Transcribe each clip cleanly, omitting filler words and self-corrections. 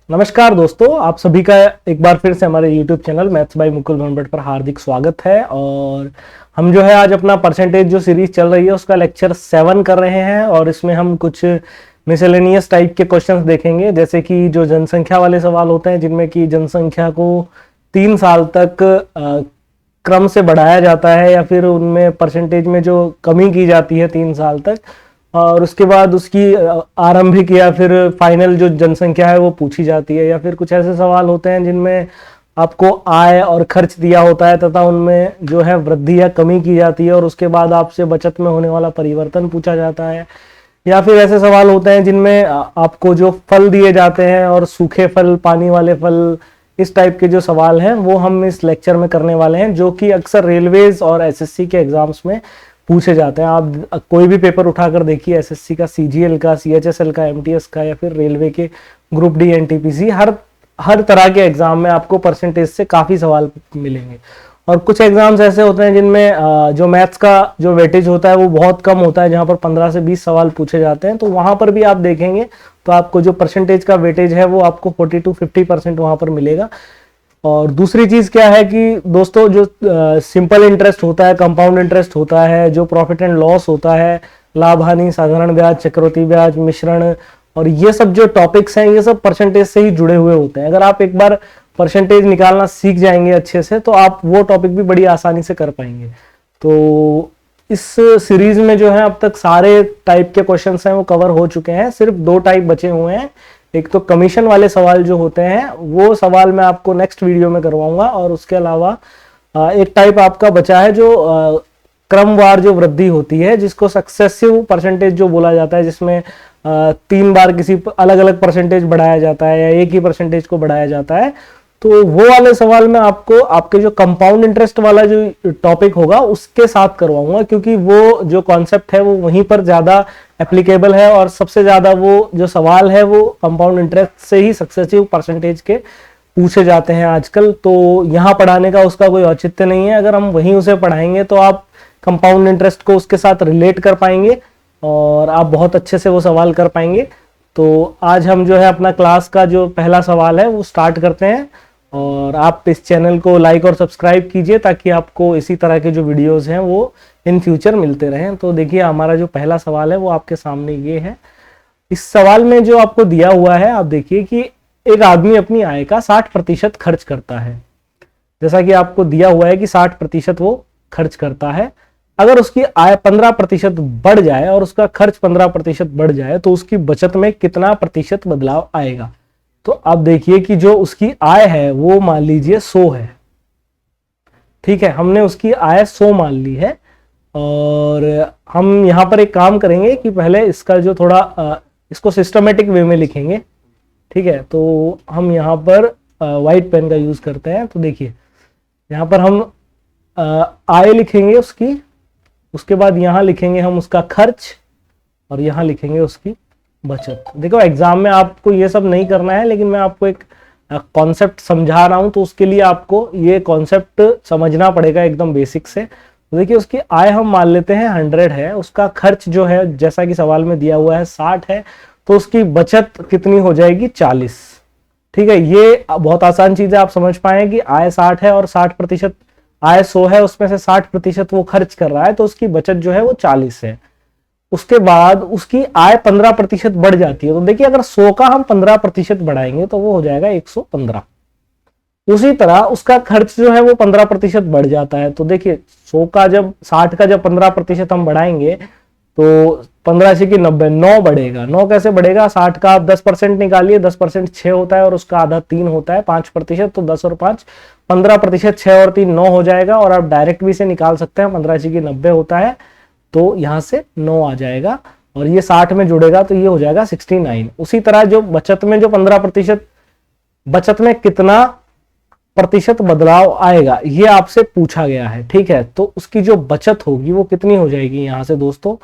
नमस्कार दोस्तों, आप सभी का एक बार फिर से हमारे YouTube channel maths by Mukul Bhanbhat पर हार्दिक स्वागत है। और हम जो है आज अपना परसेंटेज जो सीरीज चल रही है उसका लेक्चर 7 कर रहे हैं और इसमें हम कुछ मिसेलेनियस टाइप के क्वेश्चंस देखेंगे, जैसे कि जो जनसंख्या वाले सवाल होते हैं जिनमें कि जनसंख्या को 3 साल तक क्रम से बढ़ाया जाता है या फिर उनमें परसेंटेज में जो कमी की जाती है 3 साल तक, और उसके बाद उसकी आरंभिक या फिर फाइनल जो जनसंख्या है वो पूछी जाती है। या फिर कुछ ऐसे सवाल होते हैं जिनमें आपको आय और खर्च दिया होता है तथा उनमें जो है वृद्धि या कमी की जाती है और उसके बाद आपसे बचत में होने वाला परिवर्तन पूछा जाता है। या फिर ऐसे सवाल होते हैं जिनमें आपको जो फल दिए जाते हैं और सूखे फल, पानी वाले फल, इस टाइप के जो सवाल हैं वो हम इस लेक्चर में करने वाले हैं, जो कि अक्सर रेलवेज और एसएससी के एग्जाम्स में पूछे जाते हैं। आप कोई भी पेपर उठाकर देखिए, एसएससी का, सीजीएल का, सीएचएसएल का, एमटीएस का या फिर रेलवे के ग्रुप डी, एनटीपीसी, हर तरह के एग्जाम में आपको परसेंटेज से काफ़ी सवाल मिलेंगे। और कुछ एग्जाम्स ऐसे होते हैं जिनमें जो मैथ्स का जो वेटेज होता है वो बहुत कम होता है, जहाँ पर 15 से 20 सवाल पूछे जाते हैं। तो वहाँ पर भी आप देखेंगे तो आपको जो परसेंटेज का वेटेज है वो आपको 40 to 50% वहाँ पर मिलेगा। और दूसरी चीज क्या है कि दोस्तों, जो सिंपल इंटरेस्ट होता है, कंपाउंड इंटरेस्ट होता है, जो प्रॉफिट एंड लॉस होता है, लाभ हानि, साधारण ब्याज, चक्रवृद्धि ब्याज, मिश्रण, और ये सब जो टॉपिक्स हैं ये सब परसेंटेज से ही जुड़े हुए होते हैं। अगर आप एक बार परसेंटेज निकालना सीख जाएंगे अच्छे से तो आप वो टॉपिक भी बड़ी आसानी से कर पाएंगे। तो इस सीरीज में जो है अब तक सारे टाइप के क्वेश्चंस हैं वो कवर हो चुके हैं, सिर्फ 2 टाइप बचे हुए हैं। एक तो कमीशन वाले सवाल जो होते हैं वो सवाल मैं आपको नेक्स्ट वीडियो में करवाऊंगा, और उसके अलावा एक टाइप आपका बचा है जो क्रमवार जो वृद्धि होती है, जिसको सक्सेसिव परसेंटेज जो बोला जाता है, जिसमें 3 बार किसी अलग अलग परसेंटेज बढ़ाया जाता है या एक ही परसेंटेज को बढ़ाया जाता है। तो वो वाले सवाल मैं आपको आपके जो कंपाउंड इंटरेस्ट वाला जो टॉपिक होगा उसके साथ करवाऊंगा, क्योंकि वो जो कॉन्सेप्ट है वो वहीं पर ज्यादा एप्लीकेबल है और सबसे ज्यादा वो जो सवाल है वो कंपाउंड इंटरेस्ट से ही सक्सेसिव परसेंटेज के पूछे जाते हैं आजकल। तो यहाँ पढ़ाने का उसका कोई औचित्य नहीं है। अगर हम वहीं उसे पढ़ाएंगे तो आप कंपाउंड इंटरेस्ट को उसके साथ रिलेट कर पाएंगे और आप बहुत अच्छे से वो सवाल कर पाएंगे। तो आज हम जो है अपना क्लास का जो पहला सवाल है वो स्टार्ट करते हैं, और आप इस चैनल को लाइक और सब्सक्राइब कीजिए ताकि आपको इसी तरह के जो वीडियोस हैं वो इन फ्यूचर मिलते रहें। तो देखिए, हमारा जो पहला सवाल है वो आपके सामने ये है। इस सवाल में जो आपको दिया हुआ है, आप देखिए कि एक आदमी अपनी आय का 60% खर्च करता है। जैसा कि आपको दिया हुआ है कि 60% वो खर्च करता है। अगर उसकी आय 15% बढ़ जाए और उसका खर्च 15% बढ़ जाए तो उसकी बचत में कितना प्रतिशत बदलाव आएगा। तो आप देखिए कि जो उसकी आय है वो मान लीजिए 100 है। ठीक है, हमने उसकी आय 100 मान ली है, और हम यहाँ पर एक काम करेंगे कि पहले इसका जो थोड़ा इसको सिस्टमेटिक वे में लिखेंगे। ठीक है, तो हम यहाँ पर व्हाइट पेन का यूज करते हैं। तो देखिए, यहाँ पर हम आय लिखेंगे उसकी, उसके बाद यहाँ लिखेंगे हम उसका खर्च, और यहाँ लिखेंगे उसकी बचत। देखो, एग्जाम में आपको ये सब नहीं करना है, लेकिन मैं आपको एक कॉन्सेप्ट समझा रहा हूं, तो उसके लिए आपको ये कॉन्सेप्ट समझना पड़ेगा एकदम बेसिक से। तो देखिए, उसकी आय हम मान लेते हैं 100 है, उसका खर्च जो है जैसा कि सवाल में दिया हुआ है 60 है, तो उसकी बचत कितनी हो जाएगी? 40। ठीक है, ये बहुत आसान चीज है, आप समझ पाए कि आय 60 है और 60%, आय 100 है, उसमें से 60% वो खर्च कर रहा है, तो उसकी बचत जो है वो 40 है। उसके बाद उसकी आय 15% बढ़ जाती है। तो देखिए, अगर 100 का हम 15% बढ़ाएंगे तो वो हो जाएगा 115। उसी तरह उसका खर्च जो है वो 15% बढ़ जाता है। तो देखिए, 100 का जब 60 का जब 15% हम बढ़ाएंगे तो 15 से 90, 9 बढ़ेगा। 9 कैसे बढ़ेगा? 60 का आप 10% निकालिए, 10% 6 होता है और उसका आधा 3 होता है, 5%। तो 10 और 5 15%, 6 और 3 9 हो जाएगा। और आप डायरेक्ट भी से निकाल सकते हैं, 15 से 90 होता है, तो यहां से 9 आ जाएगा, और ये 60 में जुड़ेगा तो ये हो जाएगा 69। उसी तरह जो बचत में जो 15%, बचत में कितना प्रतिशत बदलाव आएगा ये आपसे पूछा गया है। ठीक है, तो उसकी जो बचत होगी वो कितनी हो जाएगी? यहां से दोस्तों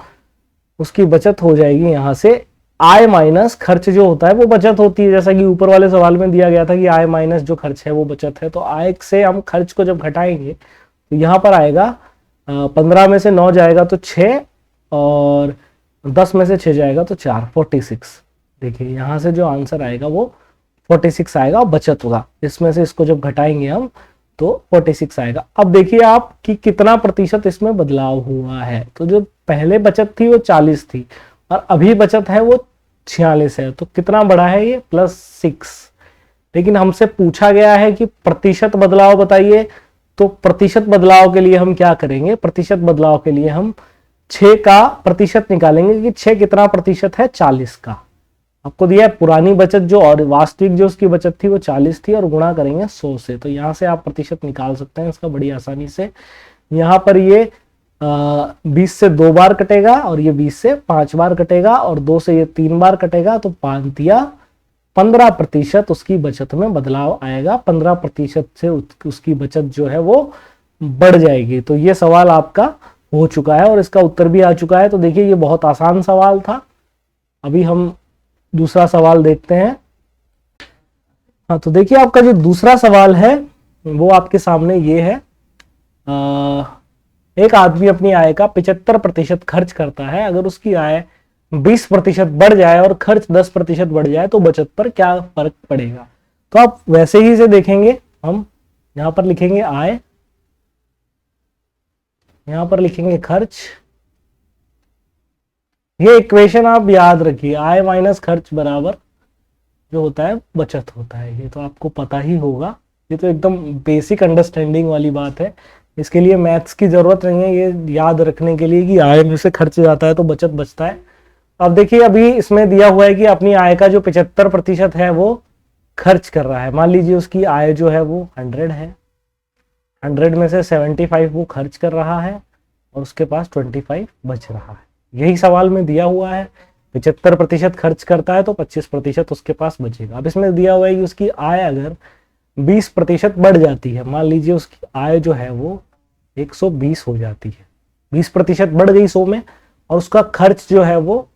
उसकी बचत हो जाएगी यहां से आय माइनस खर्च जो होता है वो बचत होती है। जैसा कि ऊपर वाले सवाल में दिया गया था कि आय माइनस जो खर्च है वो बचत है। तो आय से हम खर्च को जब घटाएंगे तो यहां पर आएगा 15 में से 9 जाएगा तो 6, और 10 में से 6 जाएगा तो 4, 46। देखिए, यहां से जो आंसर आएगा वो 46 आएगा बचत होगा। इसमें से इसको जब घटाएंगे हम तो 46 आएगा। अब देखिए आप कि कितना प्रतिशत इसमें बदलाव हुआ है। तो जो पहले बचत थी वो 40 थी और अभी बचत है वो 46 है। तो कितना बढ़ा है ये +6। लेकिन हमसे पूछा गया है कि प्रतिशत बदलाव बताइए। तो प्रतिशत बदलाव के लिए हम क्या करेंगे, प्रतिशत बदलाव के लिए हम 6 का प्रतिशत निकालेंगे कि 6 कितना प्रतिशत है 40 का। आपको दिया है पुरानी बचत जो और वास्तविक जो उसकी बचत थी वो 40 थी और गुणा करेंगे 100 से। तो यहां से आप प्रतिशत निकाल सकते हैं इसका बड़ी आसानी से। यहां पर ये 20 से 2 बार कटेगा और ये 20 से 5 बार कटेगा और 2 से ये 3 बार कटेगा। तो 5 दिया 15% उसकी बचत में बदलाव आएगा। 15% से उसकी बचत जो है वो बढ़ जाएगी। तो ये सवाल आपका हो चुका है और इसका उत्तर भी आ चुका है। तो देखिए ये बहुत आसान सवाल था। अभी हम दूसरा सवाल देखते हैं। हाँ, तो देखिए आपका जो दूसरा सवाल है वो आपके सामने ये है। एक आदमी अपनी आय का 75% खर्च करता है। अगर उसकी आय 20% बढ़ जाए और खर्च 10% बढ़ जाए तो बचत पर क्या फर्क पड़ेगा। तो आप वैसे ही से देखेंगे, हम यहां पर लिखेंगे आय, यहां पर लिखेंगे खर्च। ये इक्वेशन आप याद रखिए, आय माइनस खर्च बराबर जो होता है बचत होता है। ये तो आपको पता ही होगा, ये तो एकदम बेसिक अंडरस्टैंडिंग वाली बात है। इसके लिए मैथ्स की जरूरत नहीं है ये याद रखने के लिए कि आय में से खर्च जाता है तो बचत बचता है। अब देखिए अभी इसमें दिया हुआ है कि अपनी आय का जो 75% है वो खर्च कर रहा है। मान लीजिए उसकी आय जो है वो 100 है, 100 में से 75 वो खर्च कर रहा है और उसके पास 25 बच रहा है। यही सवाल में दिया हुआ है। 75% खर्च करता है तो 25% उसके पास बचेगा। अब इसमें दिया हुआ है कि उसकी आय अगर 20% बढ़ जाती है, मान लीजिए उसकी आय जो है वो 120 हो जाती है, 20% बढ़ गई 100 में, और उसका खर्च जो है वो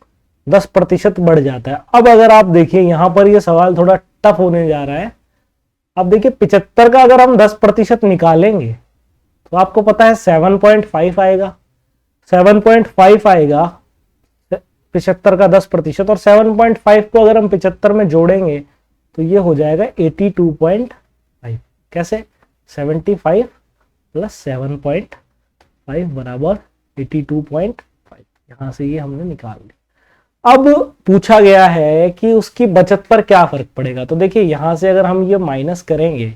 10% बढ़ जाता है। अब अगर आप देखिए यहां पर ये सवाल थोड़ा टफ होने जा रहा है। अब देखिए 75 का अगर हम 10% निकालेंगे तो आपको पता है 7.5 आएगा। 7.5 आएगा 75 का 10%, और 7.5 को अगर हम 75 में जोड़ेंगे तो ये हो जाएगा 82.5। कैसे, 75 प्लस 7.5 बराबर 82.5। यहां से ये हमने निकाल लिया। अब पूछा गया है कि उसकी बचत पर क्या फर्क पड़ेगा। तो देखिए यहां से अगर हम ये माइनस करेंगे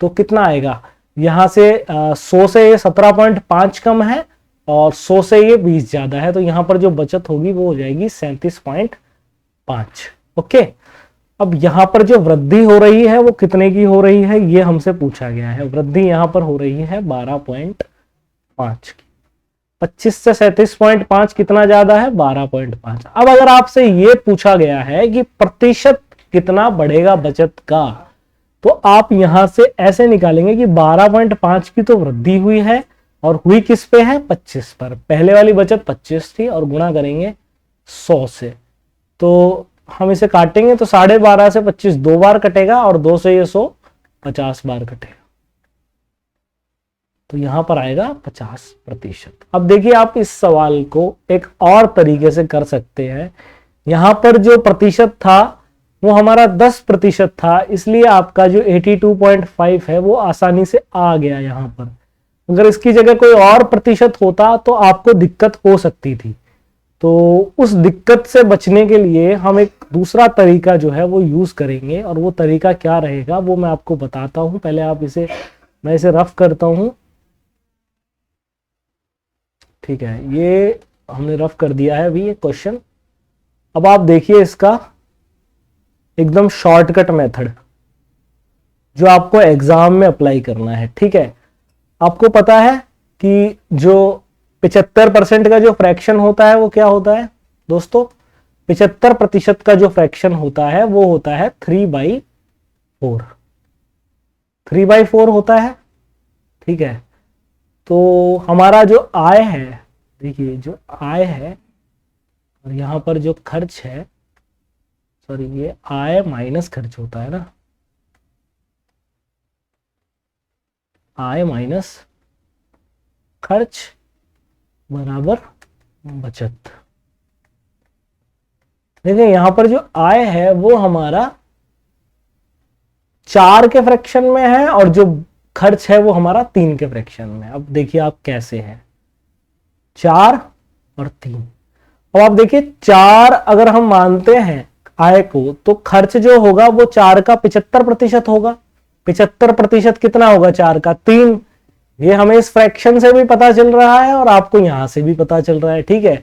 तो कितना आएगा, यहां से 100 से ये 17.5 कम है और 100 से ये 20 ज्यादा है। तो यहां पर जो बचत होगी वो हो जाएगी 37.5। ओके, अब यहां पर जो वृद्धि हो रही है वो कितने की हो रही है ये हमसे पूछा गया है। वृद्धि यहां पर हो रही है 12.5 की। 25 से 37.5 कितना ज्यादा है, 12.5। अब अगर आपसे ये पूछा गया है कि प्रतिशत कितना बढ़ेगा बचत का, तो आप यहां से ऐसे निकालेंगे कि 12.5 की तो वृद्धि हुई है और हुई किस पे है, 25 पर। पहले वाली बचत 25 थी और गुणा करेंगे 100 से। तो हम इसे काटेंगे तो 12.5 से 25 2 बार कटेगा और 2 से ये 100 50 बार कटेगा। तो यहां पर आएगा 50%। अब देखिए आप इस सवाल को एक और तरीके से कर सकते हैं। यहां पर जो प्रतिशत था वो हमारा 10% था, इसलिए आपका जो 82.5 है वो आसानी से आ गया यहां पर। अगर इसकी जगह कोई और प्रतिशत होता तो आपको दिक्कत हो सकती थी। तो उस दिक्कत से बचने के लिए हम एक दूसरा तरीका जो है वो यूज करेंगे, और वो तरीका क्या रहेगा वो मैं आपको बताता हूं। पहले आप मैं इसे रफ करता हूं। ठीक है, ये हमने रफ कर दिया है अभी ये क्वेश्चन। अब आप देखिए इसका एकदम शॉर्टकट मेथड जो आपको एग्जाम में अप्लाई करना है। ठीक है, आपको पता है कि जो 75% का जो फ्रैक्शन होता है वो क्या होता है दोस्तों, 75% का जो फ्रैक्शन होता है वो होता है 3/4। 3/4 होता है। ठीक है, तो हमारा जो आय है, देखिए जो आय है और यहां पर जो खर्च है, सॉरी ये आय माइनस खर्च होता है ना, आय माइनस खर्च बराबर बचत। देखिए यहां पर जो आय है वो हमारा 4 के फ्रैक्शन में है और जो खर्च है वो हमारा 3 के फ्रैक्शन में। अब देखिए आप कैसे है, 4 और 3। अब आप देखिए 4 अगर हम मानते हैं आय को, तो खर्च जो होगा वो 4 का 75% होगा। 75% कितना होगा 4 का? 3। ये हमें इस फ्रैक्शन से भी पता चल रहा है और आपको यहां से भी पता चल रहा है, ठीक है।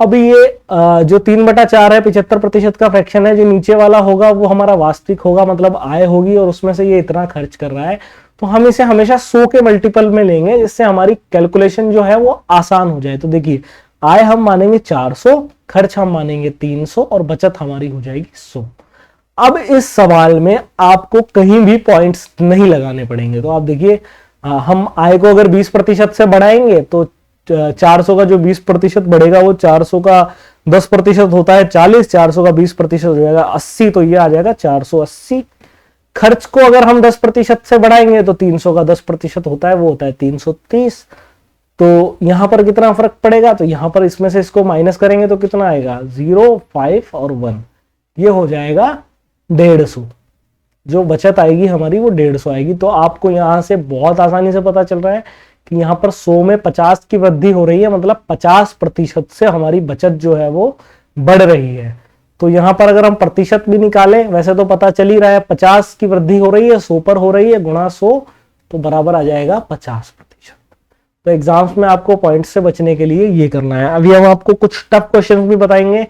अब ये जो 3/4 है 75% का फ्रैक्शन है, जो नीचे वाला होगा वो हमारा वास्तविक होगा, मतलब आय होगी, और उसमें से ये इतना खर्च कर रहा है। तो हम इसे हमेशा 100 के मल्टीपल में लेंगे, जिससे हमारी कैलकुलेशन जो है वो आसान हो जाए। तो देखिए आय हम मानेंगे 400, खर्च हम मानेंगे 300 और बचत हमारी हो जाएगी 100। अब इस सवाल में आपको कहीं भी पॉइंट्स नहीं लगाने पड़ेंगे। तो आप देखिए हम आय को अगर 20% से बढ़ाएंगे तो 400 का जो 20% बढ़ेगा वो 400 का 10% होता है 40, 400 का 20% हो जाएगा 80, तो ये आ जाएगा 480। खर्च को अगर हम 10% से बढ़ाएंगे तो 300 का 10% होता है, वो होता है 330। तो यहां पर कितना फर्क पड़ेगा? तो यहां पर इसमें से इसको माइनस करेंगे तो कितना आएगा? 0, 5 और 1, ये हो जाएगा 150। जो बचत आएगी हमारी वो 150 आएगी। तो आपको यहां से बहुत आसानी से पता चल रहा है कि यहां पर 100 में 50 की वृद्धि हो रही है, मतलब 50% से हमारी बचत जो है वो बढ़ रही है। तो यहां पर अगर हम प्रतिशत भी निकालें, वैसे तो पता चल ही रहा है 50 की वृद्धि हो रही है, 100 पर हो रही है, गुणा 100, तो बराबर आ जाएगा 50%। तो एग्जाम्स में आपको पॉइंट से बचने के लिए ये करना है। अभी हम आपको कुछ टफ क्वेश्चन भी बताएंगे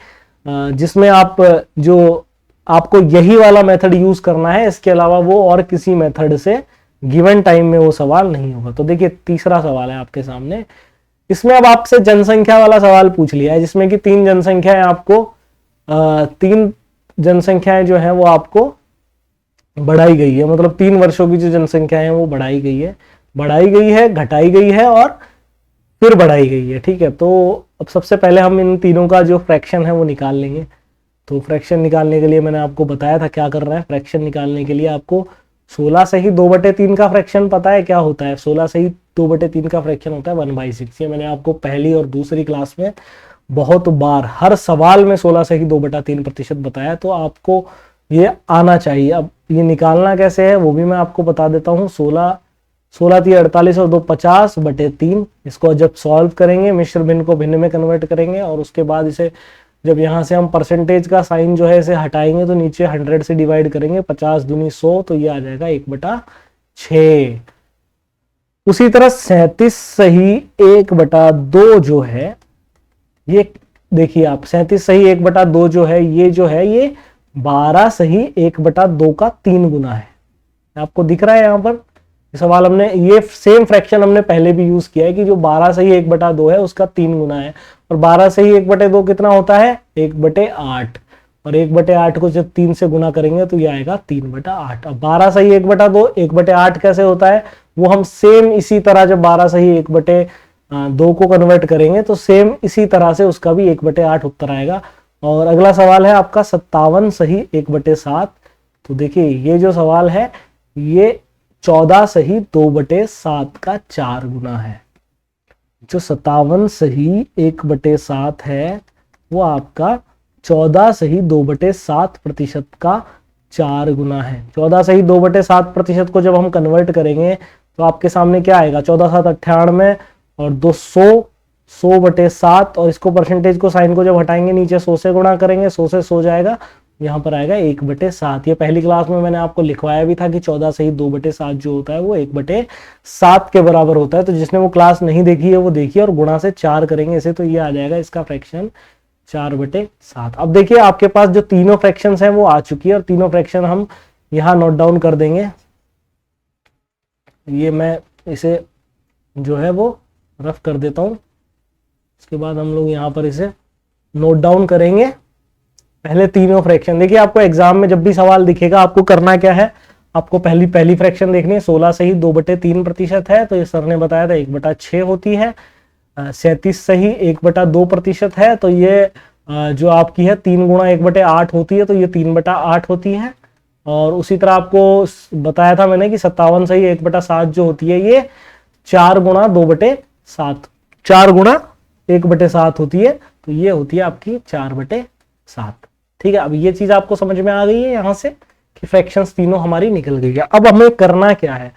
जिसमें आप जो आपको यही वाला मेथड यूज करना है, इसके अलावा वो और किसी मेथड से गिवन टाइम में वो सवाल नहीं होगा। तो देखिए तीसरा सवाल है आपके सामने। इसमें अब आपसे जनसंख्या वाला सवाल पूछ लिया है, जिसमें कि 3 जनसंख्याएं आपको 3 जनसंख्याएं जो है वो आपको बढ़ाई गई है, मतलब 3 वर्षों की जो जनसंख्या है वो बढ़ाई गई है, घटाई गई है और फिर बढ़ाई गई है, ठीक है। तो अब सबसे पहले हम इन तीनों का जो फ्रैक्शन है वो निकाल लेंगे। तो फ्रैक्शन निकालने के लिए मैंने आपको बताया था क्या करना है। फ्रैक्शन निकालने के लिए आपको 16 से ही 2/3 का फ्रैक्शन पता है क्या होता है? 16 से ही 2/3 का फ्रैक्शन होता है 1/6। ये मैंने आपको पहली और दूसरी क्लास में बहुत बार हर सवाल में 16 से ही 2/3% बताया, तो आपको ये आना चाहिए। अब ये निकालना कैसे है वो भी मैं आपको बता देता हूँ। 16 3 48 और 2 50/3। इसको जब सॉल्व करेंगे मिश्र भिन्न को भिन्न में कन्वर्ट करेंगे, और उसके बाद इसे जब यहाँ से हम परसेंटेज का साइन जो है इसे हटाएंगे तो नीचे 100 से डिवाइड करेंगे, 50 दूनी 100, तो ये आ जाएगा 1/6। उसी तरह 37 सही 1/2 जो है, ये देखिए आप 37 सही 1/2 जो है ये 12 सही 1/2 का 3 गुना है। आपको दिख रहा है यहाँ पर सवाल हमने ये सेम फ्रैक्शन हमने पहले भी यूज किया है कि जो 12 सही 1/2 है उसका 3 गुना है, और 12 सही 1/2 कितना होता है? 1/8, और 1/8 को जब 3 से गुना करेंगे तो ये आएगा 3/8। अब 12 सही 1/2 1/8 कैसे होता है वो हम सेम इसी तरह जब 12 सही 1/2 को कन्वर्ट करेंगे तो सेम इसी तरह से उसका भी 1/8 उत्तर आएगा। और अगला सवाल है आपका 57 सही 1/7। तो देखिए ये जो सवाल है ये 14 सही 2/7 का 4 गुना है। जो 57 सही 1/7 है वो आपका 14 सही 2/7% का 4 गुना है। 14 सही 2/7% को जब हम कन्वर्ट करेंगे तो आपके सामने क्या आएगा? 14 7 98 और 200 100/7, और इसको परसेंटेज को साइन को जब हटाएंगे नीचे 100 से गुणा करेंगे, 100 से 100 जाएगा, यहाँ पर आएगा 1/7। ये पहली क्लास में मैंने आपको लिखवाया भी था कि 14 सही 2/7 जो होता है वो 1/7 के बराबर होता है। तो जिसने वो क्लास नहीं देखी है वो देखिए, और गुणा से 4 करेंगे इसे, तो ये आ जाएगा इसका फ्रैक्शन 4/7। अब देखिए आपके पास जो तीनों फ्रैक्शन है वो आ चुकी है, और तीनों फ्रैक्शन हम यहाँ नोट डाउन कर देंगे। ये मैं इसे जो है वो रफ कर देता हूँ, उसके बाद हम लोग यहाँ पर इसे नोट डाउन करेंगे। पहले तीनों फ्रैक्शन देखिए, आपको एग्जाम में जब भी सवाल दिखेगा आपको करना क्या है, आपको पहली फ्रैक्शन देखनी है। 16 सही 2/3% है, तो ये सर ने बताया था 1/6 होती है। 37 सही 1/2% है, तो ये जो आपकी है 3 गुणा 1/8 होती है, तो ये 3/8 होती है। और उसी तरह आपको बताया था मैंने कि 57 सही 1/7 जो होती है ये 4 गुणा 2/7, 4 गुणा 1/7 होती है, तो ये होती है आपकी 4/7। ठीक है, अब ये चीज आपको समझ में आ गई है यहाँ से कि फ्रैक्शंस तीनों हमारी निकल गई है। अब हमें करना क्या है,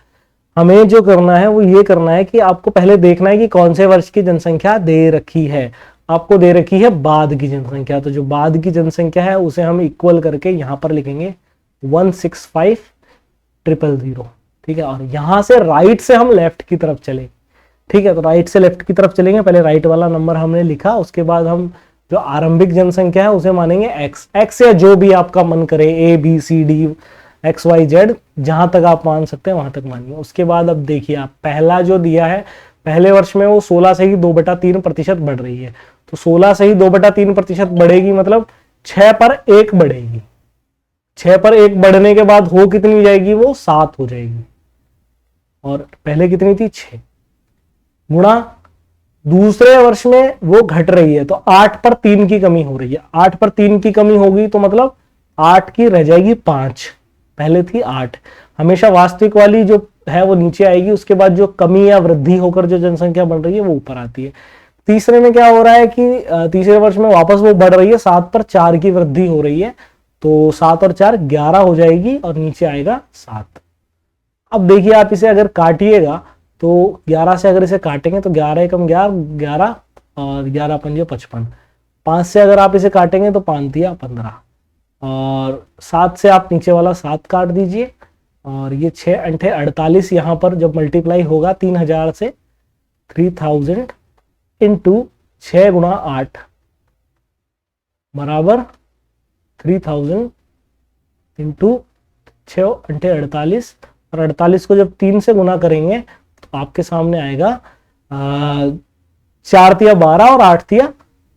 हमें जो करना है वो ये करना है कि आपको पहले देखना है कि कौन से वर्ष की जनसंख्या दे रखी है। आपको दे रखी है बाद की जनसंख्या, तो जो बाद की जनसंख्या है उसे हम इक्वल करके यहां पर लिखेंगे 165,000, ठीक है। और यहां से राइट से हम लेफ्ट की तरफ चले, ठीक है। तो राइट से लेफ्ट की तरफ चलेंगे, पहले राइट वाला नंबर हमने लिखा, उसके बाद हम जो आरंभिक जनसंख्या है उसे मानेंगे एक्स या जो भी आपका मन करे, ABCD XYZ, जहां तक आप मान सकते हैं वहां तक मानिए। उसके बाद अब देखिए आप पहला जो दिया है, पहले वर्ष में वो 16 से ही 2/3% बढ़ रही है। तो 16 से ही 2/3% बढ़ेगी, मतलब 6 पर 1 बढ़ेगी। 6 पर 1 बढ़ने के बाद हो कितनी जाएगी, वो 7 हो जाएगी। और पहले कितनी थी, 6 गुणा दूसरे वर्ष में वो घट रही है, तो 8 पर 3 की कमी हो रही है। 8 पर 3 की कमी होगी तो मतलब 8 की रह जाएगी 5, पहले थी 8। हमेशा वास्तविक वाली जो है वो नीचे आएगी, उसके बाद जो कमी या वृद्धि होकर जो जनसंख्या बढ़ रही है वो ऊपर आती है। तीसरे में क्या हो रहा है कि तीसरे वर्ष में वापस वो बढ़ रही है, 7 पर 4 की वृद्धि हो रही है, तो 7 और 4 11 हो जाएगी और नीचे आएगा 7। अब देखिए आप इसे अगर काटिएगा तो 11 से अगर इसे काटेंगे तो 11 एकम 11 और 11 पंजे 55। 5 से अगर आप इसे काटेंगे तो 5 दिया 15 और 7 से आप नीचे वाला 7 काट दीजिए और ये 6 अंठे 48। यहाँ पर जब मल्टीप्लाई होगा 3000 से 3000 इंटू 6 गुणा 8 बराबर 3000 इंटू 6 अंठे 48, और 48 को जब 3 से गुना करेंगे तो आपके सामने आएगा 4 तिया 12 और 8 तिया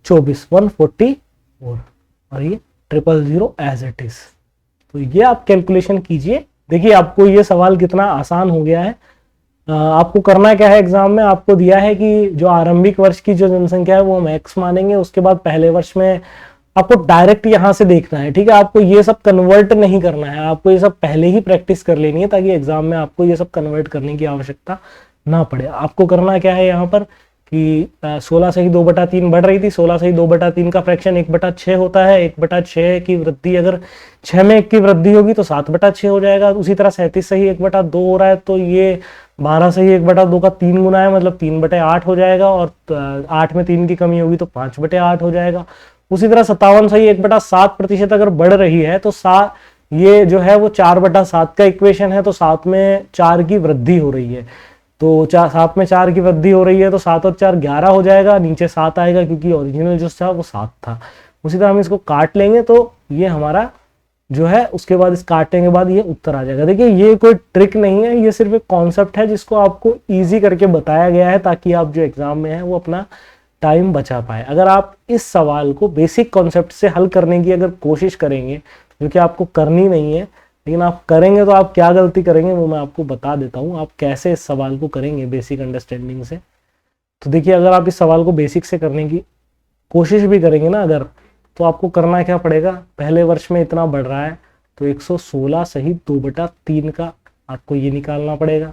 24, 144 और ये 000 एज इट इज। तो ये आप कैलकुलेशन कीजिए। देखिए आपको ये सवाल कितना आसान हो गया है। आपको करना क्या है, एग्जाम में आपको दिया है कि जो आरंभिक वर्ष की जो जनसंख्या है वो हम x मानेंगे, उसके बाद पहले वर्ष में आपको डायरेक्ट यहां से देखना है, ठीक है। आपको ये सब कन्वर्ट नहीं करना है, आपको ये सब पहले ही प्रैक्टिस कर लेनी है ताकि एग्जाम में आपको ये सब कन्वर्ट करने की आवश्यकता ना पड़े। आपको करना क्या है यहाँ पर कि 16 से ही 2/3 बढ़ रही थी, 16 से ही 2/3 का फ्रैक्शन 1/6 होता है। 1/6 की वृद्धि, अगर 6 में 1 की वृद्धि होगी तो 7/6 हो जाएगा। उसी तरह 37 से ही 1/2 हो रहा है तो ये 12 से ही 1/2 का 3 गुना है, मतलब 3/8 हो जाएगा। और 8 में 3 की कमी होगी तो 5/8 हो जाएगा। उसी तरह 57 से ही 1/7% अगर बढ़ रही है तो ये जो है वो 4/7 का इक्वेशन है, तो 7 में 4 की वृद्धि हो रही है, तो 7 में 4 की वृद्धि हो रही है तो 7 और 4 11 हो जाएगा, नीचे 7 आएगा क्योंकि ओरिजिनल जो था वो 7 था। उसी तरह हम इसको काट लेंगे तो ये हमारा जो है, उसके बाद इस काटने के बाद ये उत्तर आ जाएगा। देखिए ये कोई ट्रिक नहीं है, ये सिर्फ एक कॉन्सेप्ट है जिसको आपको ईजी करके बताया गया है ताकि आप जो एग्जाम में है वो अपना टाइम बचा पाए। अगर आप इस सवाल को बेसिक कॉन्सेप्ट से हल करने की अगर कोशिश करेंगे, जो कि आपको करनी नहीं है, लेकिन आप करेंगे तो आप क्या गलती करेंगे वो मैं आपको बता देता हूँ। आप कैसे इस सवाल को करेंगे बेसिक अंडरस्टैंडिंग से। तो देखिए अगर आप इस सवाल को बेसिक से करने की कोशिश भी करेंगे ना अगर, तो आपको करना क्या पड़ेगा, पहले वर्ष में इतना बढ़ रहा है तो 116 सहित 2/3 का आपको ये निकालना पड़ेगा।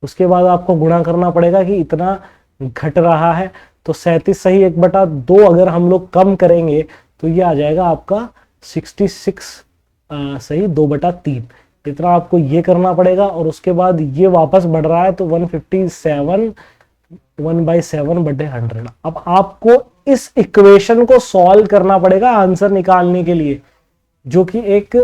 उसके बाद आपको गुणा करना पड़ेगा कि इतना घट रहा है, तो 37 सही 1/2 अगर हम लोग कम करेंगे तो ये आ जाएगा आपका 66 सही 2/3। इतना आपको ये करना पड़ेगा। और उसके बाद ये वापस बढ़ रहा है तो 157 1/7/100। अब आपको इस इक्वेशन को सॉल्व करना पड़ेगा आंसर निकालने के लिए, जो कि एक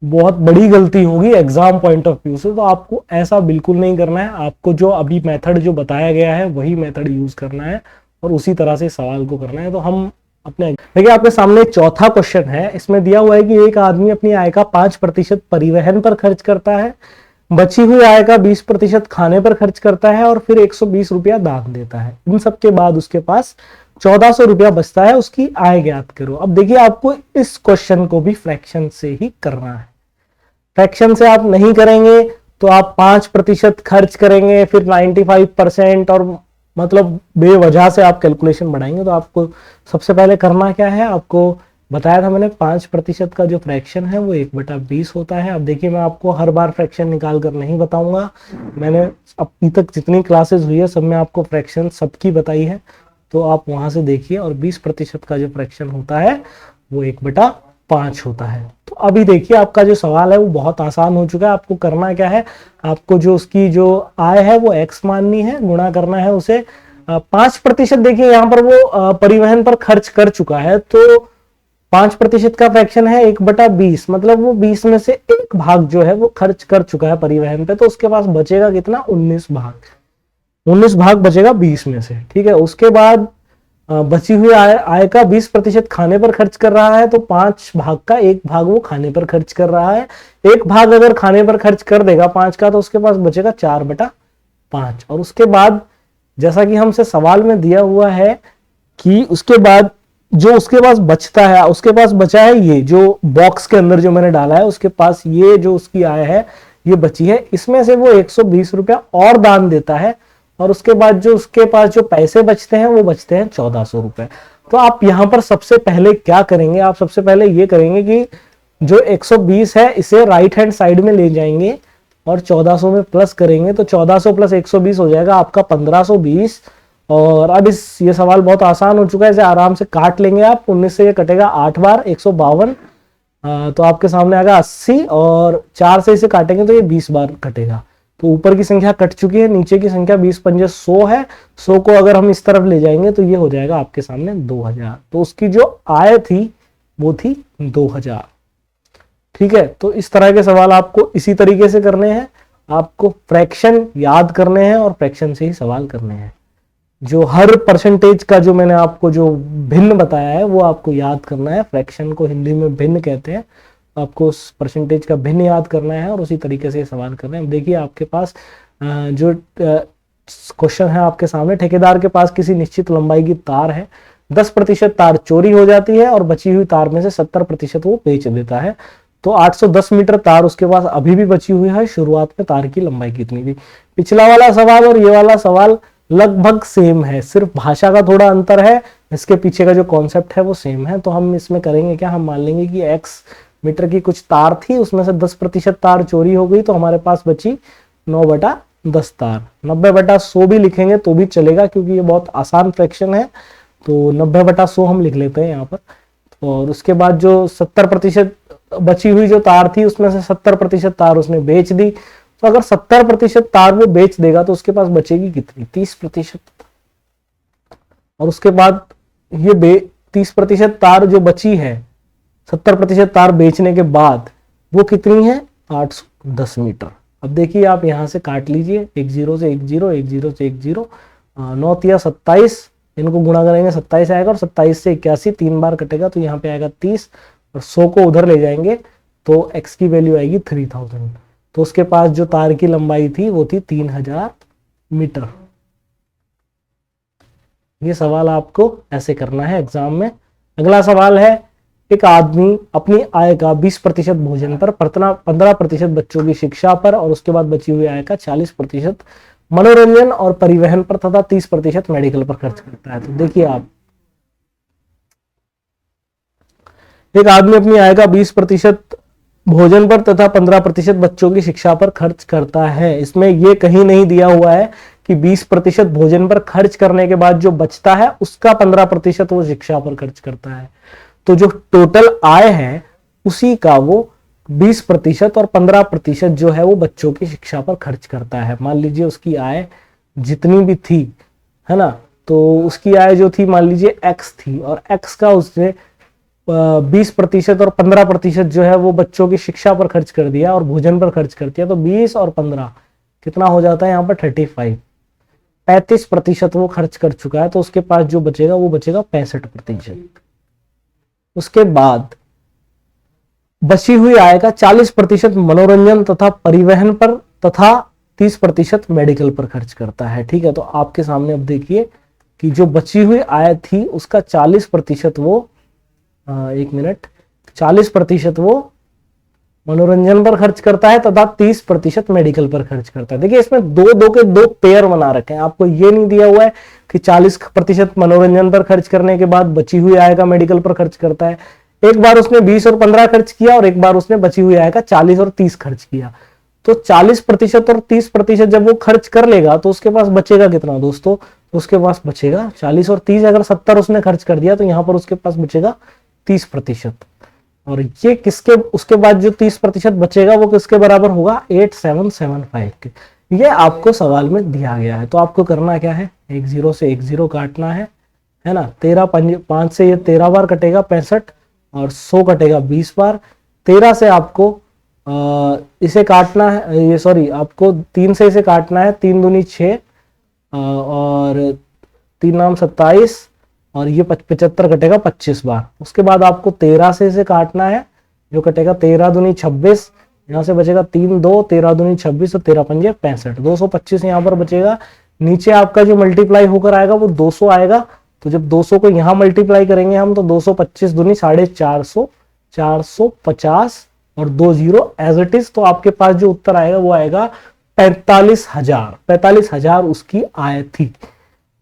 बहुत बड़ी गलती होगी एग्जाम पॉइंट ऑफ व्यू से। तो आपको ऐसा बिल्कुल नहीं करना है, आपको जो अभी मेथड जो बताया गया है वही मेथड यूज करना है और उसी तरह से सवाल को करना है। तो हम अपने देखिए आपके सामने चौथा क्वेश्चन है, इसमें दिया हुआ है कि एक आदमी अपनी आय का 5% परिवहन पर खर्च करता है, बची हुई आय का 20% खाने पर खर्च करता है और फिर 120 रुपया दान देता है। इन सब के बाद उसके पास 1400 रुपया बचता है, उसकी आय ज्ञात करो। अब देखिए आपको इस क्वेश्चन को भी फ्रैक्शन से ही करना है। फ्रैक्शन से आप नहीं करेंगे तो आप 5% खर्च करेंगे, फिर 95% और मतलब बेवजह से आप कैलकुलेशन बढ़ाएंगे। तो आपको सबसे पहले करना क्या है, आपको बताया था मैंने 5% का जो फ्रैक्शन है वो 1/20 होता है। अब देखिए मैं आपको हर बार फ्रैक्शन निकाल कर नहीं बताऊंगा, मैंने अभी तक जितनी क्लासेस हुई है सब में आपको फ्रैक्शन सबकी बताई है, तो आप वहां से देखिए। और 20% का जो फ्रैक्शन होता है वो 1/20 5 होता है। तो अभी देखिए आपका जो सवाल है वो बहुत आसान हो चुका है। आपको करना क्या है, आपको जो उसकी जो आय है वो x माननी है, गुणा करना है उसे 5%। देखिए यहाँ पर वो परिवहन पर खर्च कर चुका है, तो 5% का फ्रैक्शन है 1/20, मतलब वो 20 में से एक भाग जो है वो खर्च कर चुका है परिवहन पे। तो उसके पास बचेगा कितना, 19 भाग। 19 भाग बचेगा 20 में से, ठीक है। उसके बाद बची हुई आय का 20% खाने पर खर्च कर रहा है, तो 5 भाग का 1 भाग वो खाने पर खर्च कर रहा है। 1 भाग अगर खाने पर खर्च कर देगा 5 का, तो उसके पास बचेगा 4/5। और उसके बाद जैसा कि हमसे सवाल में दिया हुआ है कि उसके बाद जो उसके पास बचता है, उसके पास बचा है ये जो बॉक्स के अंदर जो मैंने डाला है, उसके पास ये जो उसकी आय है ये बची है, इसमें से वो 120 रुपया और दान देता है। और उसके बाद जो उसके पास जो पैसे बचते हैं वो बचते हैं 1400 रुपए। तो आप यहां पर सबसे पहले क्या करेंगे, आप सबसे पहले ये करेंगे कि जो 120 है इसे राइट हैंड साइड में ले जाएंगे और 1400 में प्लस करेंगे, तो 1400 प्लस 120 हो जाएगा आपका 1520। और अब ये सवाल बहुत आसान हो चुका है, इसे आराम से काट लेंगे आप। 19 से ये कटेगा 8 बार, 152, तो आपके सामने आएगा 80, और 4 से इसे काटेंगे तो ये 20 बार कटेगा। तो ऊपर की संख्या कट चुकी है, नीचे की संख्या 20 पंजे 100 है। 100 को अगर हम इस तरफ ले जाएंगे तो ये हो जाएगा आपके सामने 2000। तो उसकी जो आय थी वो थी 2000, ठीक है। तो इस तरह के सवाल आपको इसी तरीके से करने हैं। आपको फ्रैक्शन याद करने हैं और फ्रैक्शन से ही सवाल करने हैं। जो हर परसेंटेज का जो मैंने आपको जो भिन्न बताया है वो आपको याद करना है। फ्रैक्शन को हिंदी में भिन्न कहते हैं। आपको उस परसेंटेज का भिन्न याद करना है और उसी तरीके से सवाल करना है। देखिए आपके पास जो क्वेश्चन है आपके सामने, ठेकेदार के पास किसी निश्चित लंबाई की तार है, 10% तार चोरी हो जाती है और बची हुई तार में से 70% वो बेच देता है। तो 810 मीटर तार उसके पास अभी भी बची हुई है। शुरुआत में तार की लंबाई कितनी थी। पिछला वाला सवाल और ये वाला सवाल लगभग सेम है, सिर्फ भाषा का थोड़ा अंतर है, इसके पीछे का जो कॉन्सेप्ट है वो सेम है। तो हम इसमें करेंगे क्या, हम मान लेंगे कि x मीटर की कुछ तार थी, उसमें से 10% तार चोरी हो गई, तो हमारे पास बची 9/10 तार। 90/100 भी लिखेंगे तो भी चलेगा, क्योंकि ये बहुत आसान फ्रैक्शन है। तो 90/100 हम लिख लेते हैं यहाँ पर। और उसके बाद जो 70% बची हुई जो तार थी उसमें से 70% तार उसने बेच दी। तो अगर 70% तार वो बेच देगा तो उसके पास बचेगी कितनी, 30%। और उसके बाद ये 30% तार जो बची है 70% तार बेचने के बाद वो कितनी है, 810 मीटर। अब देखिए आप यहां से काट लीजिए, 1 0 से 1 0, 1 0 से 1 0, 9 तिया 27, इनको गुणा करेंगे 27 आएगा, और 27 से 81 3 बार कटेगा तो यहाँ पे आएगा 30, और 100 को उधर ले जाएंगे तो x की वैल्यू आएगी 3000। तो उसके पास जो तार की लंबाई थी वो थी 3000 मीटर। ये सवाल आपको ऐसे करना है एग्जाम में। अगला सवाल है, एक आदमी अपनी आय का 20% भोजन पर, 15% बच्चों की शिक्षा पर और उसके बाद बची हुई आय का 40% मनोरंजन और परिवहन पर तथा 30% मेडिकल पर खर्च करता है। तो देखिए आप, एक आदमी अपनी आय का 20% भोजन पर तथा 15% बच्चों की शिक्षा पर खर्च करता है। इसमें यह कहीं नहीं दिया हुआ है कि 20% भोजन पर खर्च करने के बाद जो बचता है उसका 15% वो शिक्षा पर खर्च करता है। तो जो टोटल आय है उसी का वो 20% और 15% जो है वो बच्चों की शिक्षा पर खर्च करता है। मान लीजिए उसकी आय जितनी भी थी, है ना, तो उसकी आय जो थी मान लीजिए x थी, और x का उसने 20% और 15% जो है वो बच्चों की शिक्षा पर खर्च कर दिया और भोजन पर खर्च कर दिया। तो 20 और 15 कितना हो जाता है यहाँ पर 35% वो खर्च कर चुका है। तो उसके पास जो बचेगा वो बचेगा 65%। उसके बाद बची हुई आय का 40% मनोरंजन तथा परिवहन पर तथा 30% मेडिकल पर खर्च करता है। ठीक है, तो आपके सामने अब देखिए कि जो बची हुई आय थी उसका 40% वो 40% वो मनोरंजन पर खर्च करता है तथा 30% मेडिकल पर खर्च करता है। देखिए इसमें दो के दो पेयर बना रखे हैं। आपको ये नहीं दिया हुआ है कि 40% मनोरंजन पर खर्च करने के बाद बची हुई आय का मेडिकल पर खर्च करता है। एक बार उसने 20 और 15 खर्च किया और एक बार उसने बची हुई आय का 40 और 30 खर्च किया। तो 40% और 30% जब वो खर्च कर लेगा तो उसके पास बचेगा कितना दोस्तों, उसके पास बचेगा 40 और 30, अगर 70 उसने खर्च कर दिया तो यहां पर उसके पास बचेगा 30%। और ये किसके, उसके बाद जो 30% बचेगा वो किसके बराबर होगा, 8775 के। ये आपको सवाल में दिया गया है। तो आपको करना क्या है, एक जीरो से एक जीरो काटना है ना। 5 से ये 13 बार कटेगा 65, और 100 कटेगा 20 बार। 13 से आपको इसे काटना है, ये सॉरी आपको 3 से इसे काटना है, 3 दूनी 6 और 3 नाम 27, और ये 75 कटेगा 25 बार। उसके बाद आपको 13 से इसे काटना है, जो कटेगा 13 दूनी 26, यहाँ से बचेगा 3 2, 13 दूनी 26 और 13 पंजे 65, 225 यहाँ पर बचेगा। नीचे आपका जो मल्टीप्लाई होकर आएगा वो 200 आएगा। तो जब 200 को यहाँ मल्टीप्लाई करेंगे हम, तो 225 दूनी 450, 450 और 2 जीरो एज इट इज। तो आपके पास जो उत्तर आएगा वो आएगा 45,000। 45,000 उसकी आय थी।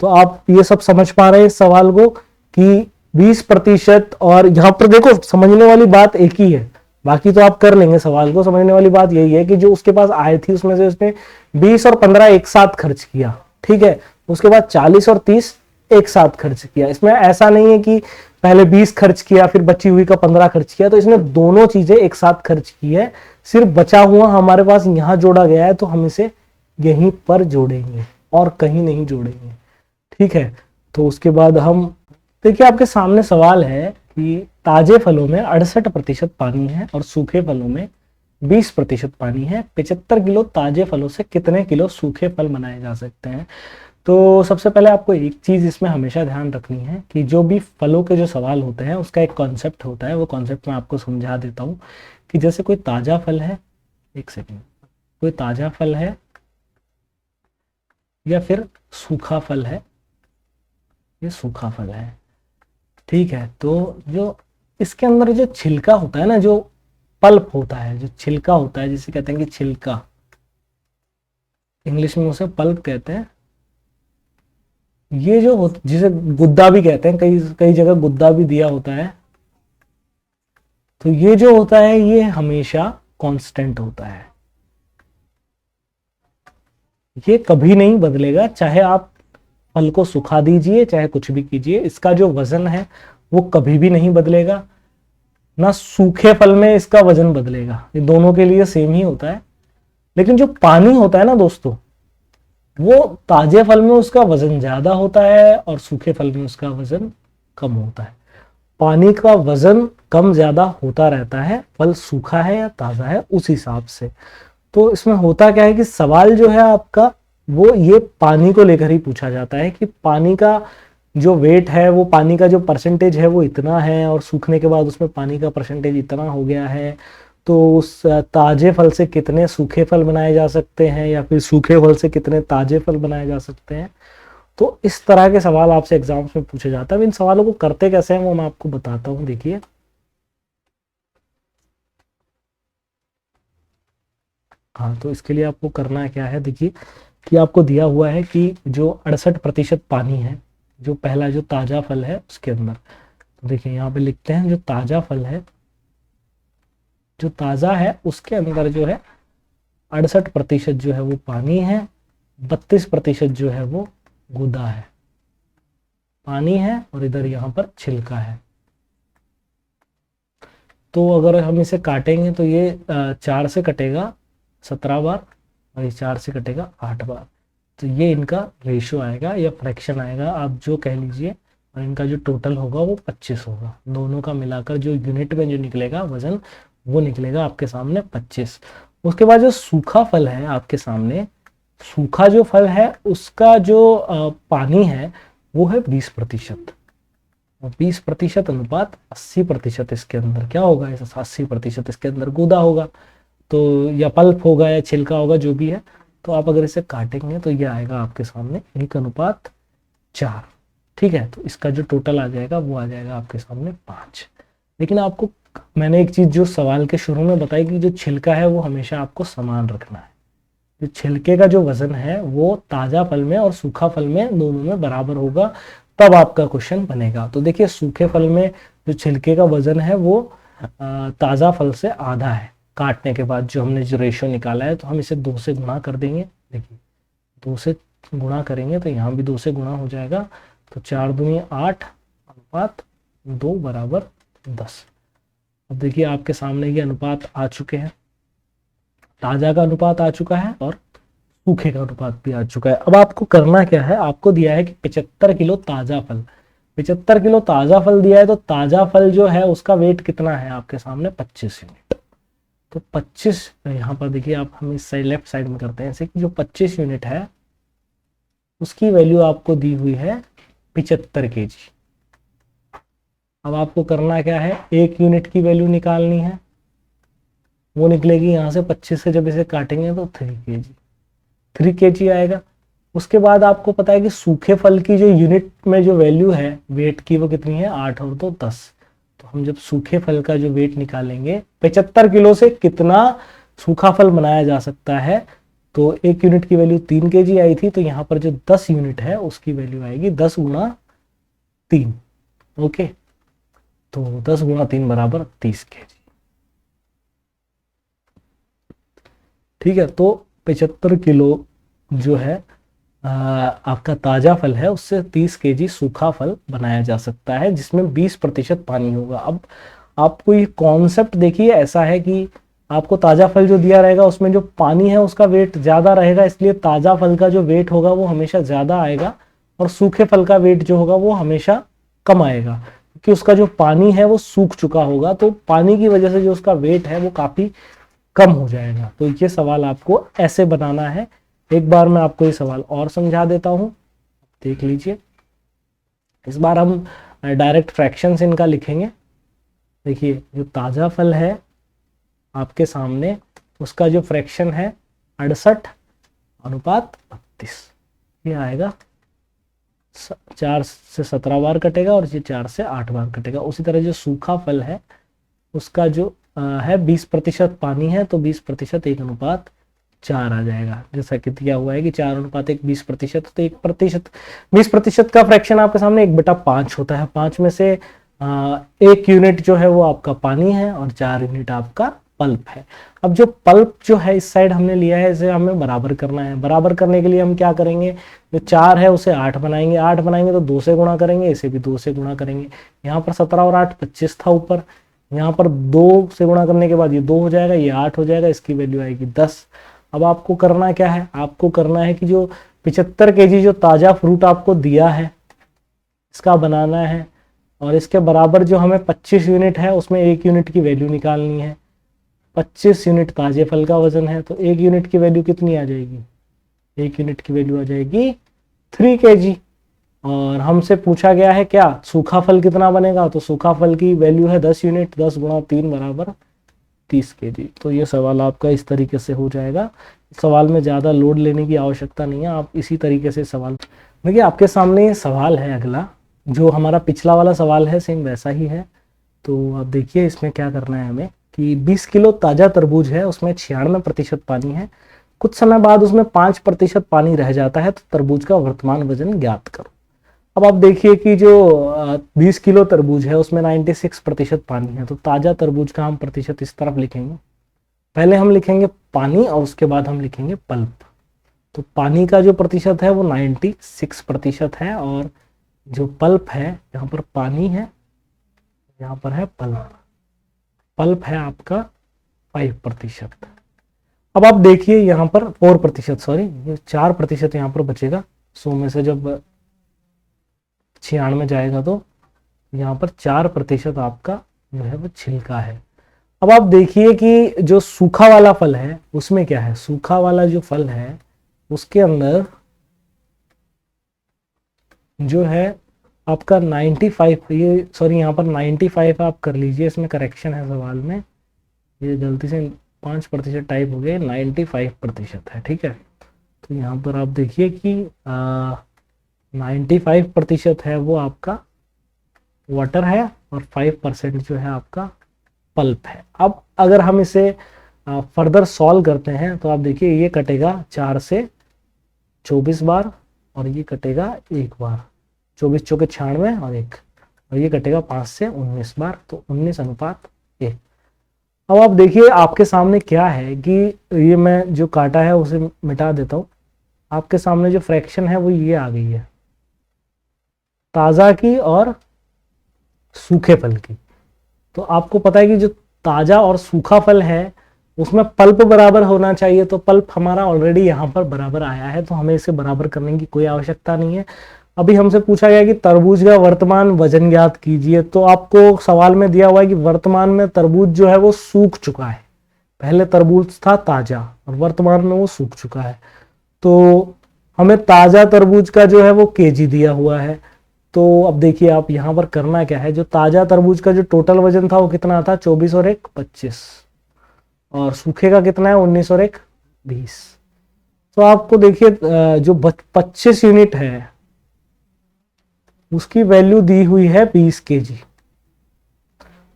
तो आप ये सब समझ पा रहे हैं इस सवाल को कि 20%, और यहाँ पर देखो समझने वाली बात एक ही है, बाकी तो आप कर लेंगे सवाल को। समझने वाली बात यही है कि जो उसके पास आय थी उसमें से उसने 20 और 15 एक साथ खर्च किया, ठीक है। उसके बाद 40 और 30 एक साथ खर्च किया। इसमें ऐसा नहीं है कि पहले 20 खर्च किया फिर बची हुई का 15 खर्च किया, तो इसने दोनों चीजें एक साथ खर्च की है। सिर्फ बचा हुआ हमारे पास यहाँ जोड़ा गया है, तो हम इसे यहीं पर जोड़ेंगे और कहीं नहीं जोड़ेंगे, ठीक है। तो उसके बाद हम देखिए, आपके सामने सवाल है कि ताजे फलों में 68% पानी है और सूखे फलों में 20% पानी है। 75 किलो ताजे फलों से कितने किलो सूखे फल बनाए जा सकते हैं। तो सबसे पहले आपको एक चीज इसमें हमेशा ध्यान रखनी है कि जो भी फलों के जो सवाल होते हैं उसका एक कॉन्सेप्ट होता है। वो कॉन्सेप्ट मैं आपको समझा देता हूँ कि जैसे कोई ताजा फल है, एक सेकेंड, कोई ताजा फल है या फिर सूखा फल है, ये सूखा फल है, ठीक है। तो जो इसके अंदर जो छिलका होता है ना, जो पल्प होता है, जो छिलका होता है, जिसे कहते हैं कि छिलका, इंग्लिश में उसे पल्प कहते हैं। ये जो जिसे गुद्दा भी कहते हैं, कई कई जगह गुद्दा भी दिया होता है। तो ये जो होता है ये हमेशा कांस्टेंट होता है, ये कभी नहीं बदलेगा, चाहे आप फल को सुखा दीजिए चाहे कुछ भी कीजिए। इसका जो वजन है वो कभी भी नहीं बदलेगा, ना सूखे फल में इसका वजन बदलेगा, ये दोनों के लिए सेम ही होता है। लेकिन जो पानी होता है ना दोस्तों, वो ताजे फल में उसका वजन ज्यादा होता है और सूखे फल में उसका वजन कम होता है। पानी का वजन कम ज्यादा होता रहता है, फल सूखा है या ताजा है उस हिसाब से। तो इसमें होता क्या है कि सवाल जो है आपका वो ये पानी को लेकर ही पूछा जाता है कि पानी का जो वेट है, वो पानी का जो परसेंटेज है वो इतना है, और सूखने के बाद उसमें पानी का परसेंटेज इतना हो गया है। तो उस ताजे फल से कितने सूखे फल बनाए जा सकते हैं, या फिर सूखे फल से कितने ताजे फल बनाए जा सकते हैं। तो इस तरह के सवाल आपसे एग्जाम्स में पूछे जाता है। इन सवालों को करते कैसे हैं वो मैं आपको बताता हूँ। देखिए, हाँ, तो इसके लिए आपको करना क्या है, देखिए कि आपको दिया हुआ है कि जो 68% पानी है, जो पहला जो ताजा फल है उसके अंदर। तो देखिए यहाँ पे लिखते हैं जो ताजा फल है, जो ताजा है उसके अंदर जो है 68% जो है वो पानी है, 32% जो है वो गुदा है, पानी है, और इधर यहाँ पर छिलका है। तो अगर हम इसे काटेंगे तो ये 4 से कटेगा 17 बार, और ये 4 से कटेगा 8 बार। तो ये इनका रेशियो आएगा या फ्रैक्शन आएगा, आप जो कह लीजिए, और इनका जो टोटल होगा वो 25 होगा। दोनों का मिलाकर जो यूनिट में जो निकलेगा वजन, वो निकलेगा आपके सामने 25। उसके बाद जो सूखा फल है आपके सामने, सूखा जो फल है उसका जो पानी है वो है 20%, और 20% अनुपात 80% इसके अंदर क्या होगा, इस 80% इसके अंदर गुदा होगा, तो या पल्प होगा या छिलका होगा, जो भी है। तो आप अगर इसे काटेंगे तो ये आएगा आपके सामने 1:4, ठीक है। तो इसका जो टोटल आ जाएगा वो आ जाएगा आपके सामने 5। लेकिन आपको मैंने एक चीज जो सवाल के शुरू में बताई कि जो छिलका है वो हमेशा आपको समान रखना है। जो छिलके का जो वजन है वो ताजा फल में और सूखा फल में दोनों में बराबर होगा, तब आपका क्वेश्चन बनेगा। तो देखिए, सूखे फल में जो छिलके का वजन है वो ताजा फल से आधा है। काटने के बाद जो हमने जो रेशियो निकाला है, तो हम इसे 2 से गुणा कर देंगे। देखिए, 2 से गुणा करेंगे तो यहाँ भी 2 से गुणा हो जाएगा। तो 4 दूनी 8 अनुपात 2 बराबर 10। अब देखिए आपके सामने ये अनुपात आ चुके हैं, ताजा का अनुपात आ चुका है और सूखे का अनुपात भी आ चुका है। अब आपको करना क्या है, आपको दिया है कि 75 किलो ताजा फल, 75 किलो ताजा फल दिया है, तो ताजा फल जो है उसका वेट कितना है आपके सामने, 25 यूनिट। तो 25 यहाँ पर देखिए आप, हम इस साइड लेफ्ट साइड में करते हैं ऐसे कि जो 25 यूनिट है उसकी वैल्यू आपको दी हुई है 75 केजी। अब आपको करना क्या है, 1 यूनिट की वैल्यू निकालनी है, वो निकलेगी यहाँ से 25 से जब इसे काटेंगे तो 3 केजी, 3 केजी आएगा। उसके बाद आपको पता है कि सूखे फल की जो यूनिट में जो वैल्यू है वेट की वो कितनी है, 8 और 2 10। तो हम जब सूखे फल का जो वेट निकालेंगे, 75 किलो से कितना सूखा फल बनाया जा सकता है, तो 1 यूनिट की वैल्यू 3 केजी आई थी, तो यहाँ पर जो 10 यूनिट है उसकी वैल्यू आएगी 10 गुणा 3। ओके, तो 10 गुणा 3 बराबर 30 केजी। ठीक है, तो 75 किलो जो है आपका ताजा फल है उससे 30 केजी सूखा फल बनाया जा सकता है, जिसमें 20% पानी होगा। अब आपको ये कॉन्सेप्ट देखिए ऐसा है कि आपको ताजा फल जो दिया रहेगा उसमें जो पानी है उसका वेट ज्यादा रहेगा, इसलिए ताजा फल का जो वेट होगा वो हमेशा ज्यादा आएगा और सूखे फल का वेट जो होगा वो हमेशा कम आएगा, क्योंकि उसका जो पानी है वो सूख चुका होगा, तो पानी की वजह से जो उसका वेट है वो काफी कम हो जाएगा। तो ये सवाल आपको ऐसे बनाना है। एक बार मैं आपको ये सवाल और समझा देता हूं, देख लीजिए। इस बार हम डायरेक्ट फ्रैक्शंस इनका लिखेंगे। देखिए जो ताजा फल है आपके सामने, उसका जो फ्रैक्शन है 68:32, ये आएगा 4 से 17 बार कटेगा और ये 4 से 8 बार कटेगा। उसी तरह जो सूखा फल है उसका जो है 20% पानी है, तो 20% 1:4 आ जाएगा, जैसा कि दिया हुआ है कि 4:1 20%, तो 1% 20% का फ्रैक्शन आपके सामने 1/5 होता है। 5 में से 1 यूनिट जो है वो आपका पानी है और 4 यूनिट आपका पल्प है। अब जो पल्प जो है इस साइड हमने लिया है, इसे हमें बराबर करना है। बराबर करने के लिए हम क्या करेंगे, जो 4 है उसे 8 बनाएंगे, 8 बनाएंगे तो 2 से गुणा करेंगे, इसे भी 2 से गुणा करेंगे। यहाँ पर 17 और 8 25 था ऊपर, यहाँ पर 2 से गुणा करने के बाद ये 2 हो जाएगा, ये 8 हो जाएगा, इसकी वैल्यू आएगी 10। अब आपको करना क्या है, आपको करना है कि जो 75 केजी जो ताजा फ्रूट आपको दिया है इसका बनाना है, और इसके बराबर जो हमें 25 यूनिट है उसमें 1 यूनिट की वैल्यू निकालनी है। 25 यूनिट ताजे फल का वजन है, तो 1 यूनिट की वैल्यू कितनी आ जाएगी, 1 यूनिट की वैल्यू आ जाएगी 3 केजी। और हमसे पूछा गया है क्या, सूखा फल कितना बनेगा, तो सूखा फल की वैल्यू है 10 यूनिट, 10 गुणा 3 बराबर 30 केजी। तो ये सवाल आपका इस तरीके से हो जाएगा। सवाल में ज़्यादा लोड लेने की आवश्यकता नहीं है, आप इसी तरीके से सवाल देखिए। आपके सामने ये सवाल है अगला, जो हमारा पिछला वाला सवाल है सेम वैसा ही है। तो आप देखिए इसमें क्या करना है हमें कि 20 किलो ताज़ा तरबूज है, उसमें 96% पानी है, कुछ समय बाद उसमें 5% पानी रह जाता है, तो तरबूज का वर्तमान वजन ज्ञात करो। अब आप देखिए कि जो 20 किलो तरबूज है उसमें 96% पानी है, तो ताज़ा तरबूज का हम प्रतिशत इस तरफ लिखेंगे। पहले हम लिखेंगे पानी और उसके बाद हम लिखेंगे पल्प। तो पानी का जो प्रतिशत है वो 96% है, और जो पल्प है, यहाँ पर पानी है, यहाँ पर है पल्प, पल्प है आपका 5%। अब आप देखिए यहाँ पर 4%, सॉरी ये 4% यहाँ पर बचेगा। 100 में से जब 96 में जाएगा तो यहाँ पर 4% आपका जो है वो छिलका है। अब आप देखिए कि जो सूखा वाला फल है उसमें क्या है, सूखा वाला जो फल है उसके अंदर जो है आपका 95, ये सॉरी यहाँ पर 95 आप कर लीजिए, इसमें करेक्शन है सवाल में, ये गलती से 5% टाइप हो गया, 95% है, ठीक है। तो यहाँ पर आप देखिए कि 95% है वो आपका वाटर है और 5% जो है आपका पल्प है। अब अगर हम इसे फर्दर सॉल्व करते हैं तो आप देखिए ये कटेगा 4 से 24 बार और ये कटेगा 1 बार, 24 चौके 96 और 1, और ये कटेगा 5 से 19 बार, तो 19:1। अब आप देखिए आपके सामने क्या है कि ये मैं जो काटा है उसे मिटा देता हूँ। आपके सामने जो फ्रैक्शन है वो ये आ गई है, ताज़ा की और सूखे फल की। तो तो आपको पता है कि जो ताजा और सूखा फल है उसमें पल्प बराबर होना चाहिए, तो पल्प हमारा ऑलरेडी यहाँ पर बराबर आया है, तो हमें इसे बराबर करने की कोई आवश्यकता नहीं है। अभी हमसे पूछा गया कि तरबूज का वर्तमान वजन ज्ञात कीजिए, तो आपको सवाल में दिया हुआ है कि वर्तमान में तरबूज जो है वो सूख चुका है, पहले तरबूज था ताजा और वर्तमान में वो सूख चुका है, तो हमें ताजा तरबूज का जो है वो केजी दिया हुआ है। तो अब देखिए आप यहाँ पर करना क्या है, जो ताजा तरबूज का जो टोटल वजन था वो कितना था, 24 और 1 25, और सूखे का कितना है 19 और 1 20। तो आपको देखिए जो 25 यूनिट है उसकी वैल्यू दी हुई है 20 केजी।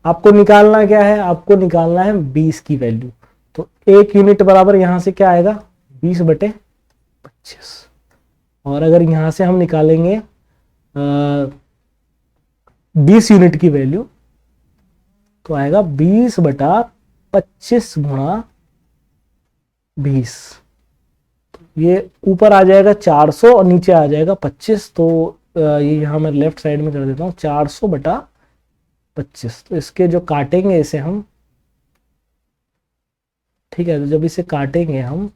आपको निकालना क्या है, आपको निकालना है 20 की वैल्यू। तो 1 यूनिट बराबर यहां से क्या आएगा 20/25, और अगर यहां से हम निकालेंगे 20 यूनिट की वैल्यू तो आएगा 20/25 गुणा 20। ये ऊपर आ जाएगा 400 और नीचे आ जाएगा 25, तो ये यहाँ मैं लेफ्ट साइड में कर देता हूँ 400/25। तो इसके जो काटेंगे इसे हम, ठीक है, तो जब इसे काटेंगे हम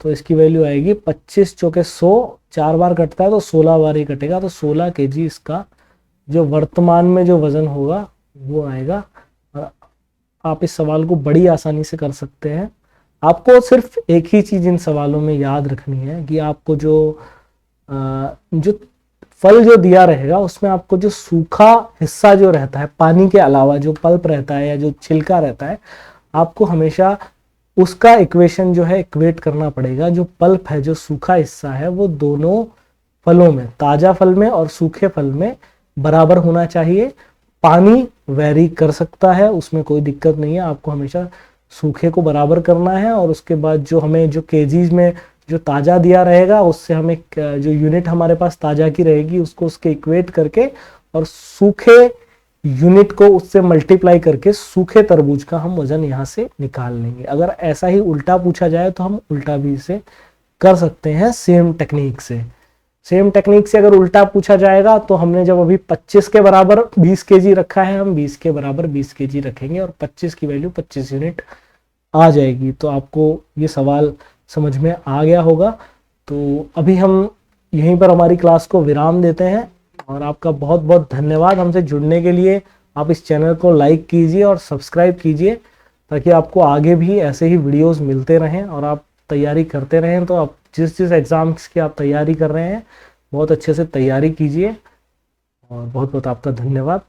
तो इसकी वैल्यू आएगी 25 चौके 100, 4 बार कटता है तो 16 बार ही कटेगा, तो 16 केजी इसका जो वर्तमान में जो वजन होगा वो आएगा। और आप इस सवाल को बड़ी आसानी से कर सकते हैं। आपको सिर्फ एक ही चीज इन सवालों में याद रखनी है कि आपको जो फल जो दिया रहेगा उसमें आपको जो सूखा हिस्सा जो रहता है, पानी के अलावा जो पल्प रहता है या जो छिलका रहता है, आपको हमेशा उसका इक्वेशन जो है इक्वेट करना पड़ेगा। जो पल्प है, जो सूखा हिस्सा है, वो दोनों फलों में, ताजा फल में और सूखे फल में बराबर होना चाहिए। पानी वेरी कर सकता है, उसमें कोई दिक्कत नहीं है, आपको हमेशा सूखे को बराबर करना है। और उसके बाद जो हमें जो केजीज में जो ताजा दिया रहेगा उससे हमें जो यूनिट हमारे पास ताजा की रहेगी उसको उसके इक्वेट करके और सूखे यूनिट को उससे मल्टीप्लाई करके सूखे तरबूज का हम वजन यहाँ से निकाल लेंगे। अगर ऐसा ही उल्टा पूछा जाए तो हम उल्टा भी इसे कर सकते हैं सेम टेक्निक से। सेम टेक्निक से अगर उल्टा पूछा जाएगा तो हमने जब अभी 25 के बराबर 20 केजी रखा है, हम 20 के बराबर 20 केजी रखेंगे और 25 की वैल्यू 25 यूनिट आ जाएगी। तो आपको ये सवाल समझ में आ गया होगा। तो अभी हम यहीं पर हमारी क्लास को विराम देते हैं और आपका बहुत बहुत धन्यवाद हमसे जुड़ने के लिए। आप इस चैनल को लाइक कीजिए और सब्सक्राइब कीजिए ताकि आपको आगे भी ऐसे ही वीडियोस मिलते रहें और आप तैयारी करते रहें। तो आप जिस जिस एग्ज़ाम्स की आप तैयारी कर रहे हैं बहुत अच्छे से तैयारी कीजिए और बहुत बहुत आपका धन्यवाद।